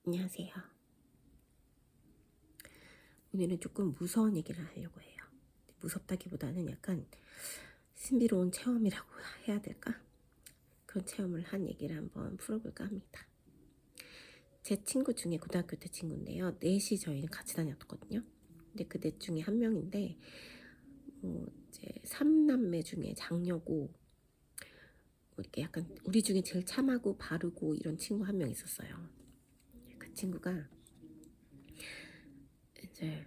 안녕하세요. 오늘은 조금 무서운 얘기를 하려고 해요. 무섭다기보다는 약간 신비로운 체험이라고 해야 될까? 그런 체험을 한 얘기를 한번 풀어볼까 합니다. 제 친구 중에 고등학교 때 친구인데요. 넷이 저희는 같이 다녔거든요. 근데 그 넷 중에 한 명인데 이제 3남매 중에 장녀고 이렇게 약간 우리 중에 제일 참하고 바르고 이런 친구 한 명 있었어요. 그 친구가 이제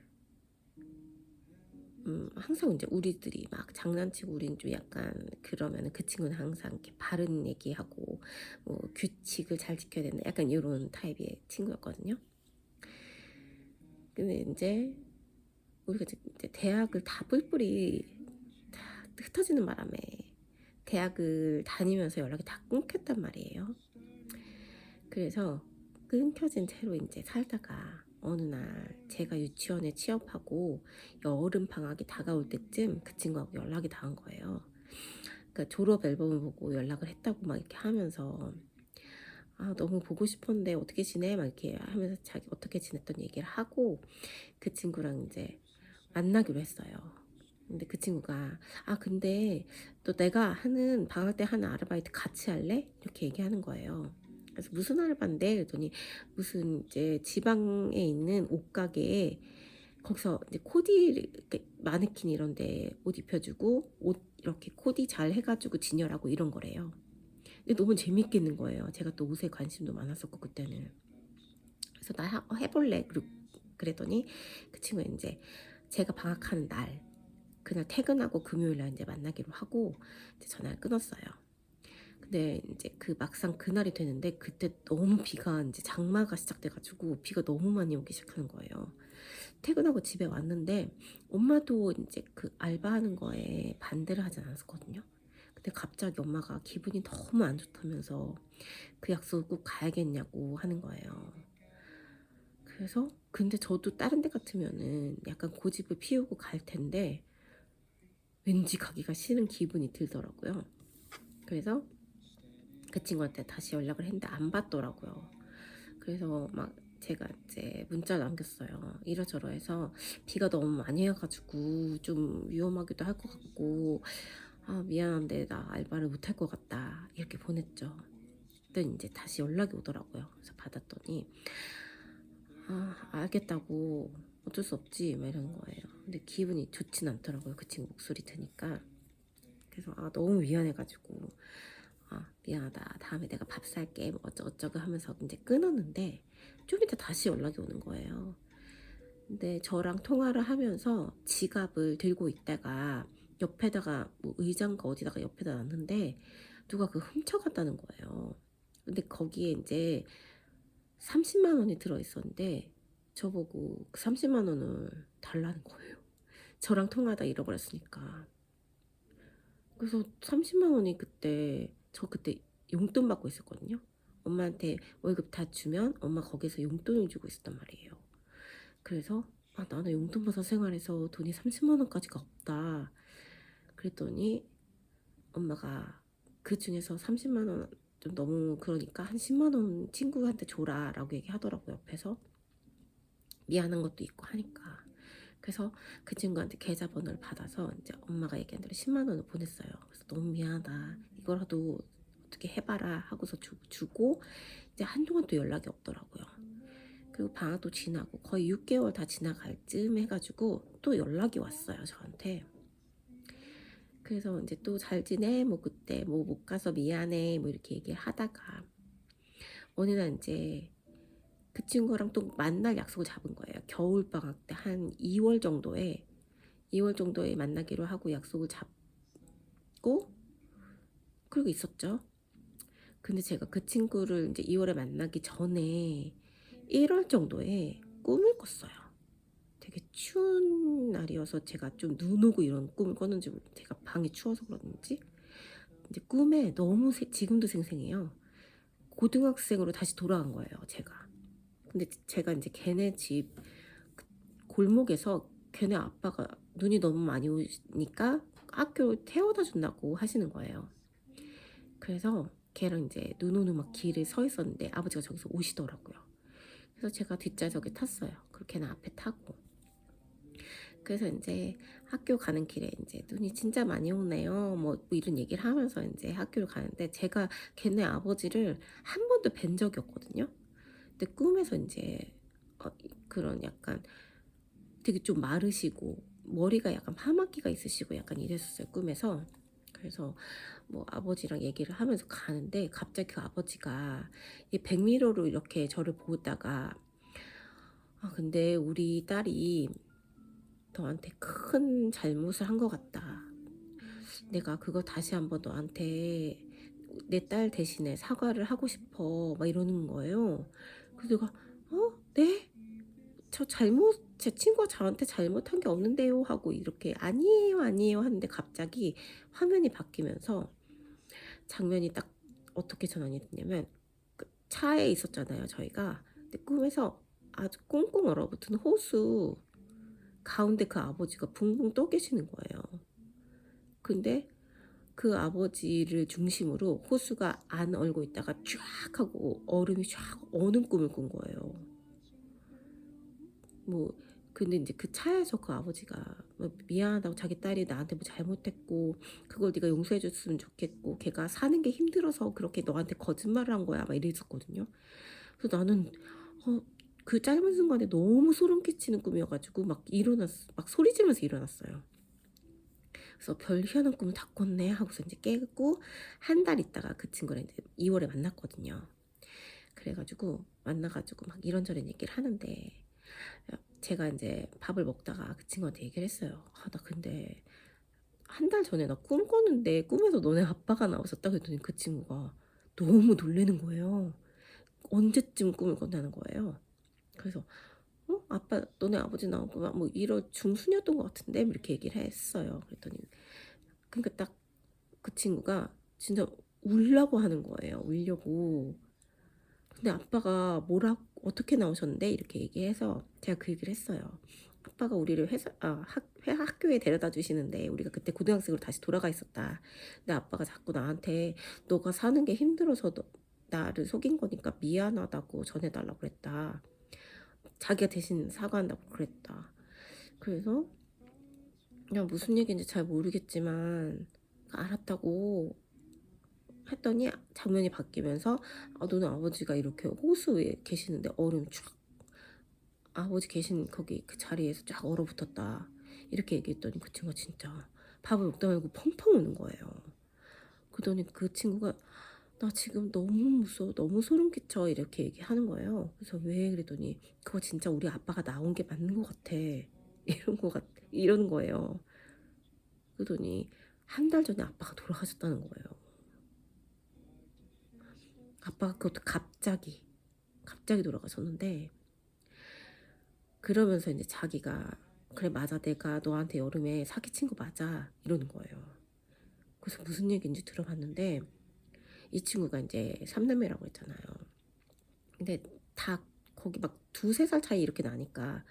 항상 이제 우리들이 막 장난치고 우린 좀 약간 그러면 그 친구는 항상 이렇게 바른 얘기하고 뭐 규칙을 잘 지켜야 된다 약간 이런 타입의 친구였거든요. 근데 이제 우리가 이제 대학을 다 뿔뿔이 다 흩어지는 바람에 대학을 다니면서 연락이 다 끊겼단 말이에요. 그래서 끊겨진 채로 이제 살다가 어느 날 제가 유치원에 취업하고 여름 방학이 다가올 때쯤 그 친구하고 연락이 닿은 거예요. 그러니까 졸업 앨범을 보고 연락을 했다고 막 이렇게 하면서 너무 보고 싶었는데 어떻게 지내? 막 이렇게 하면서 자기 어떻게 지냈던 얘기를 하고 그 친구랑 이제 만나기로 했어요. 근데 그 친구가 근데 또 내가 하는 방학 때 하는 아르바이트 같이 할래? 이렇게 얘기하는 거예요. 그래서 무슨 알바인데? 그랬더니 무슨 이제 지방에 있는 옷가게에 거기서 이제 코디 마네킹 이런 데 옷 입혀주고 옷 이렇게 코디 잘 해가지고 진열하고 이런 거래요. 근데 너무 재밌겠는 거예요. 제가 또 옷에 관심도 많았었고 그때는. 그래서 나 해볼래. 그랬더니 그 친구가 이제 제가 방학하는 날 그날 퇴근하고 금요일날 이제 만나기로 하고 이제 전화를 끊었어요. 근데 이제 그 막상 그날이 되는데 그때 너무 비가 이제 장마가 시작돼가지고 비가 너무 많이 오기 시작하는 거예요. 퇴근하고 집에 왔는데 엄마도 이제 그 알바하는 거에 반대를 하진 않았거든요. 근데 갑자기 엄마가 기분이 너무 안 좋다면서 그 약속을 꼭 가야겠냐고 하는 거예요. 그래서 근데 저도 다른 데 같으면은 약간 고집을 피우고 갈 텐데 왠지 가기가 싫은 기분이 들더라고요. 그래서 그 친구한테 다시 연락을 했는데 안 받더라고요. 그래서 막 제가 이제 문자를 남겼어요. 이러저러해서 비가 너무 많이 와가지고 좀 위험하기도 할 것 같고 미안한데 나 알바를 못 할 것 같다 이렇게 보냈죠. 그때 이제 다시 연락이 오더라고요. 그래서 받았더니 알겠다고 어쩔 수 없지 막 이러는 거예요. 근데 기분이 좋진 않더라고요. 그 친구 목소리 들으니까. 그래서 너무 미안해가지고 미안하다 다음에 내가 밥 살게 뭐 어쩌고 하면서 이제 끊었는데 좀 이따 다시 연락이 오는 거예요. 근데 저랑 통화를 하면서 지갑을 들고 있다가 옆에다가 뭐 의자인가 어디다가 옆에다 놨는데 누가 그거 훔쳐갔다는 거예요. 근데 거기에 이제 30만 원이 들어있었는데 저보고 그 30만 원을 달라는 거예요. 저랑 통화하다 잃어버렸으니까. 그래서 30만 원이 저 그때 용돈 받고 있었거든요. 엄마한테 월급 다 주면 엄마 거기서 용돈을 주고 있었단 말이에요. 그래서 나는 용돈 받아 생활해서 돈이 30만 원까지가 없다. 그랬더니 엄마가 그 중에서 30만 원 좀 너무 그러니까 한 10만 원 친구한테 줘라라고 얘기하더라고요. 옆에서 미안한 것도 있고 하니까. 그래서 그 친구한테 계좌번호를 받아서 이제 엄마가 얘기한 대로 10만 원을 보냈어요. 그래서 너무 미안하다. 이거라도 어떻게 해봐라 하고서 주고 이제 한동안 또 연락이 없더라고요. 그리고 방학도 지나고 거의 6개월 다 지나갈 쯤 해가지고 또 연락이 왔어요, 저한테. 그래서 이제 또 잘 지내? 뭐 그때 뭐 못 가서 미안해 뭐 이렇게 얘기를 하다가 어느 날 이제 그 친구랑 또 만날 약속을 잡은 거예요. 겨울방학 때 한 2월 정도에 만나기로 하고 약속을 잡고 그러고 있었죠. 근데 제가 그 친구를 이제 2월에 만나기 전에 1월 정도에 꿈을 꿨어요. 되게 추운 날이어서 제가 좀 눈 오고 이런 꿈을 꿨는지 제가 방이 추워서 그런지 이제 꿈에 너무 지금도 생생해요. 고등학생으로 다시 돌아간 거예요, 제가. 근데 제가 이제 걔네 집 골목에서 걔네 아빠가 눈이 너무 많이 오니까 학교 태워다 준다고 하시는 거예요. 그래서 걔랑 이제 눈 오는 막 길에 서 있었는데 아버지가 저기서 오시더라고요. 그래서 제가 뒷좌석에 탔어요. 그렇게 걔는 앞에 타고. 그래서 이제 학교 가는 길에 이제 눈이 진짜 많이 오네요. 뭐 이런 얘기를 하면서 이제 학교를 가는데 제가 걔네 아버지를 한 번도 뵌 적이 없거든요. 근데 꿈에서 이제 그런 약간 되게 좀 마르시고 머리가 약간 파마기가 있으시고 약간 이랬었어요, 꿈에서. 그래서 뭐 아버지랑 얘기를 하면서 가는데 갑자기 그 아버지가 이 백미러로 이렇게 저를 보다가 근데 우리 딸이 너한테 큰 잘못을 한 것 같다. 내가 그거 다시 한번 너한테 내 딸 대신에 사과를 하고 싶어. 막 이러는 거예요. 그래서 내가 네? 제 친구가 저한테 잘못한 게 없는데요 하고 이렇게 아니에요 아니에요 하는데 갑자기 화면이 바뀌면서 장면이 딱 어떻게 전환이 됐냐면 그 차에 있었잖아요 저희가. 근데 꿈에서 아주 꽁꽁 얼어붙은 호수 가운데 그 아버지가 붕붕 떠 계시는 거예요. 근데 그 아버지를 중심으로 호수가 안 얼고 있다가 쫙 하고 얼음이 쫙 어는 꿈을 꾼 거예요. 뭐 근데 이제 그 차에서 그 아버지가 뭐 미안하다고 자기 딸이 나한테 뭐 잘못했고 그걸 네가 용서해 줬으면 좋겠고 걔가 사는 게 힘들어서 그렇게 너한테 거짓말을 한 거야 막 이랬었거든요. 그래서 나는 그 짧은 순간에 너무 소름 끼치는 꿈이어가지고 막 막 소리 지르면서 일어났어요. 그래서 별 희한한 꿈을 다 꿨네 하고서 이제 깨고 한 달 있다가 그 친구를 이제 2월에 만났거든요. 그래가지고 만나가지고 막 이런저런 얘기를 하는데 제가 이제 밥을 먹다가 그 친구한테 얘기를 했어요. 나 근데 한 달 전에 나 꿈 꿨는데 꿈에서 너네 아빠가 나오셨다 그랬더니 그 친구가 너무 놀라는 거예요. 언제쯤 꿈을 꿨다는 거예요. 그래서 아빠 너네 아버지 나오고 뭐 1월 중순이었던 것 같은데 뭐 이렇게 얘기를 했어요. 그랬더니 그러니까 딱 그 친구가 진짜 울라고 하는 거예요. 울려고. 근데 아빠가 어떻게 나오셨는데 이렇게 얘기해서 제가 그 얘기를 했어요. 아빠가 우리를 학교에 데려다 주시는데 우리가 그때 고등학생으로 다시 돌아가 있었다. 근데 아빠가 자꾸 나한테 너가 사는 게 힘들어서 나를 속인 거니까 미안하다고 전해달라고 그랬다. 자기가 대신 사과한다고 그랬다. 그래서 그냥 무슨 얘기인지 잘 모르겠지만 알았다고 했더니 장면이 바뀌면서 너는 아버지가 이렇게 호수에 계시는데 얼음이 쫙 아버지 계신 거기 그 자리에서 쫙 얼어붙었다 이렇게 얘기했더니 그 친구가 진짜 밥을 먹다 말고 펑펑 우는 거예요. 그러더니 그 친구가 나 지금 너무 무서워 너무 소름 끼쳐 이렇게 얘기하는 거예요. 그래서 왜 그랬더니 그거 진짜 우리 아빠가 나온 게 맞는 것 같아 이러는 거예요. 그러더니 한 달 전에 아빠가 돌아가셨다는 거예요. 아빠가 그것도 갑자기 돌아가셨는데 그러면서 이제 자기가 그래 맞아 내가 너한테 여름에 사기친 거 맞아 이러는 거예요. 그래서 무슨 얘기인지 들어봤는데 이 친구가 이제 3남매라고 했잖아요. 근데 다 거기 막 2~3살 차이 이렇게 나니까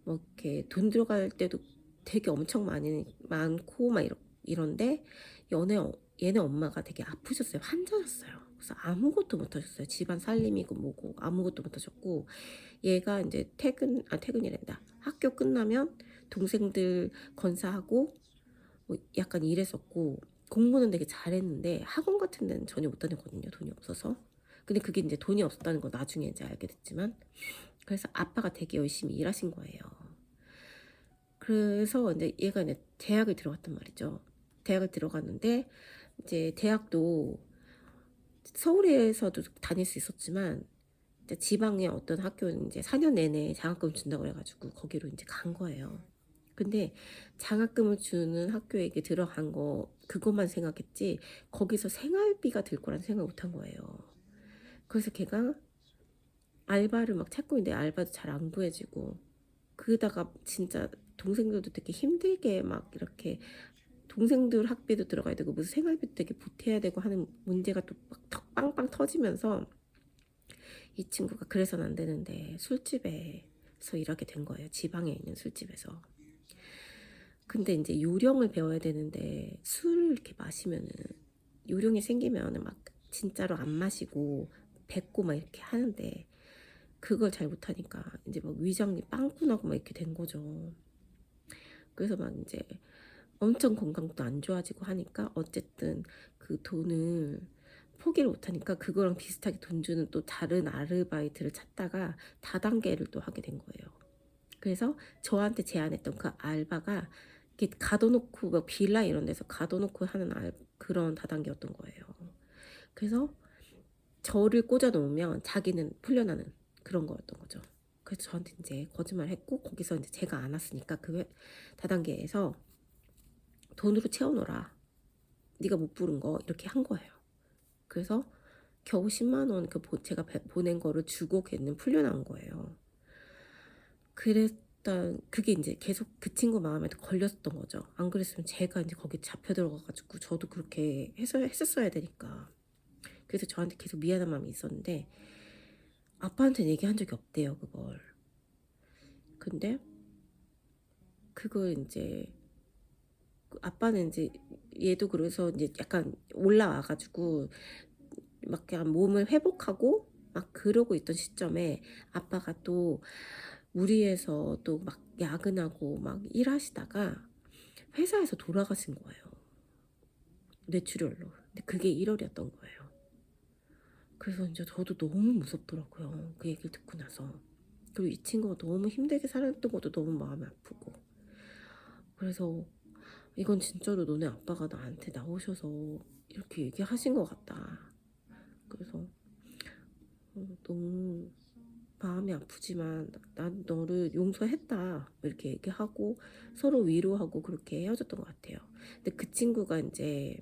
뭐 이렇게 돈 들어갈 때도 되게 엄청 많고 막 이런데 얘네 엄마가 되게 아프셨어요. 환자였어요. 그래서 아무것도 못 하셨어요. 집안 살림이고 뭐고 아무것도 못 하셨고 얘가 이제 퇴근이란다. 학교 끝나면 동생들 건사하고 뭐 약간 이랬었고 공부는 되게 잘했는데 학원 같은 데는 전혀 못 다녔거든요. 돈이 없어서. 근데 그게 이제 돈이 없었다는 거 나중에 이제 알게 됐지만 그래서 아빠가 되게 열심히 일하신 거예요. 그래서 이제 얘가 이제 대학을 들어갔단 말이죠. 대학을 들어갔는데 이제 대학도 서울에서도 다닐 수 있었지만 이제 지방의 어떤 학교는 이제 4년 내내 장학금 준다고 그래가지고 거기로 이제 간 거예요. 근데 장학금을 주는 학교에 들어간 거 그것만 생각했지 거기서 생활비가 들 거란 생각 못 한 거예요. 그래서 걔가 알바를 막 찾고 있는데 알바도 잘 안 구해지고 그러다가 진짜 동생들도 되게 힘들게 막 이렇게 동생들 학비도 들어가야 되고 무슨 생활비도 되게 보태야 되고 하는 문제가 또 막 빵빵 터지면서 이 친구가 그래서는 안 되는데 술집에서 일하게 된 거예요. 지방에 있는 술집에서. 근데 이제 요령을 배워야 되는데 술을 이렇게 마시면은 요령이 생기면은 막 진짜로 안 마시고 뱉고 막 이렇게 하는데 그걸 잘 못하니까 이제 막 위장이 빵꾸나고 막 이렇게 된 거죠. 그래서 막 이제 엄청 건강도 안 좋아지고 하니까 어쨌든 그 돈을 포기를 못하니까 그거랑 비슷하게 돈 주는 또 다른 아르바이트를 찾다가 다단계를 또 하게 된 거예요. 그래서 저한테 제안했던 그 알바가 이렇게 가둬놓고 막 빌라 이런 데서 가둬놓고 하는 그런 다단계였던 거예요. 그래서 저를 꽂아 놓으면 자기는 풀려나는 그런 거였던 거죠. 그래서 저한테 이제 거짓말 했고 거기서 이제 제가 안 왔으니까 그 다단계에서 돈으로 채워놓으라. 네가 못 부른 거 이렇게 한 거예요. 그래서 겨우 10만 원 그 제가 보낸 거를 주고 걔는 풀려난 거예요. 그랬던 그게 이제 계속 그 친구 마음에 걸렸던 거죠. 안 그랬으면 제가 이제 거기 잡혀 들어가가지고 저도 그렇게 했었어야 되니까. 그래서 저한테 계속 미안한 마음이 있었는데 아빠한테는 얘기한 적이 없대요 그걸. 근데 그걸 이제 아빠는 이제 얘도 그래서 이제 약간 올라와가지고 막 그냥 몸을 회복하고 막 그러고 있던 시점에 아빠가 또 무리해서 또 막 야근하고 막 일하시다가 회사에서 돌아가신 거예요. 뇌출혈로. 근데 그게 1월이었던 거예요. 그래서 이제 저도 너무 무섭더라고요. 그 얘기를 듣고 나서. 그리고 이 친구가 너무 힘들게 살았던 것도 너무 마음이 아프고. 그래서 이건 진짜로 너네 아빠가 나한테 나오셔서 이렇게 얘기하신 것 같다. 그래서 너무 마음이 아프지만 난 너를 용서했다 이렇게 얘기하고 서로 위로하고 그렇게 헤어졌던 것 같아요. 근데 그 친구가 이제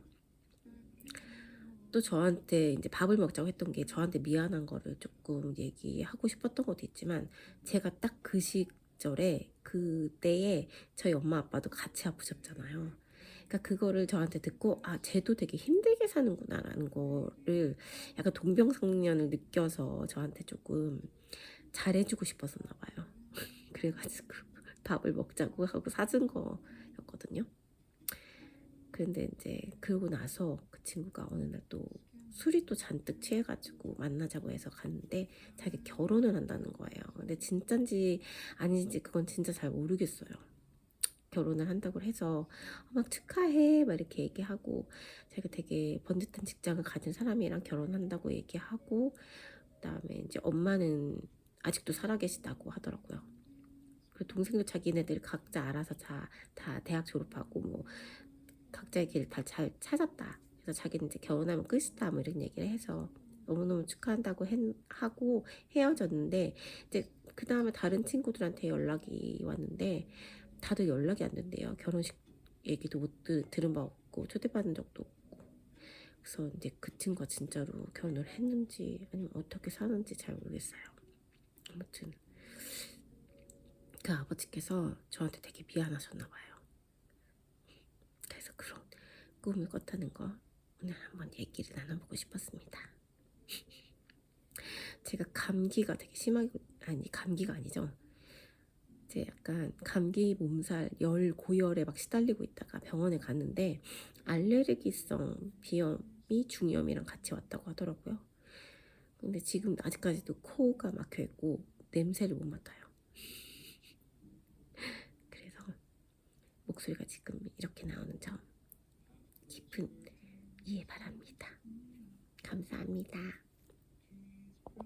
또 저한테 이제 밥을 먹자고 했던 게 저한테 미안한 거를 조금 얘기하고 싶었던 것도 있지만 제가 딱 그 시절에 그때에 저희 엄마 아빠도 같이 아프셨잖아요. 그러니까 그거를 저한테 듣고 아 쟤도 되게 힘들게 사는구나라는 거를 약간 동병상련을 느껴서 저한테 조금 잘해주고 싶었었나 봐요. 그래가지고 밥을 먹자고 하고 사준 거였거든요. 근데 이제 그러고 나서 그 친구가 어느 날 또 술이 또 잔뜩 취해가지고 만나자고 해서 갔는데 자기 결혼을 한다는 거예요. 근데 진짠지 아닌지 그건 진짜 잘 모르겠어요. 결혼을 한다고 해서 막 축하해 막 이렇게 얘기하고 자기가 되게 번듯한 직장을 가진 사람이랑 결혼한다고 얘기하고 그다음에 이제 엄마는 아직도 살아계시다고 하더라고요. 그 동생도 자기네들 각자 알아서 다 대학 졸업하고 뭐 각자의 길 다 잘 찾았다. 그래서 자기는 이제 결혼하면 끝이다 뭐 이런 얘기를 해서 너무너무 축하한다고 하고 헤어졌는데 이제 그 다음에 다른 친구들한테 연락이 왔는데 다들 연락이 안 된대요. 결혼식 얘기도 못 들은 바 없고 초대받은 적도 없고. 그래서 이제 그 친구가 진짜로 결혼을 했는지 아니면 어떻게 사는지 잘 모르겠어요. 아무튼 그 아버지께서 저한테 되게 미안하셨나 봐요. 그래서 그런 꿈을 꿨다는 거 오늘 한번 얘기를 나눠보고 싶었습니다. 제가 감기가 되게 심하게 아니 감기가 아니죠. 이제 약간 감기 몸살 고열에 막 시달리고 있다가 병원에 갔는데 알레르기성 비염이 중이염이랑 같이 왔다고 하더라고요. 근데 지금 아직까지도 코가 막혀 있고 냄새를 못 맡아요. 그래서 목소리가 지금 이렇게 나오는 점 깊은 이해 바랍니다. 감사합니다.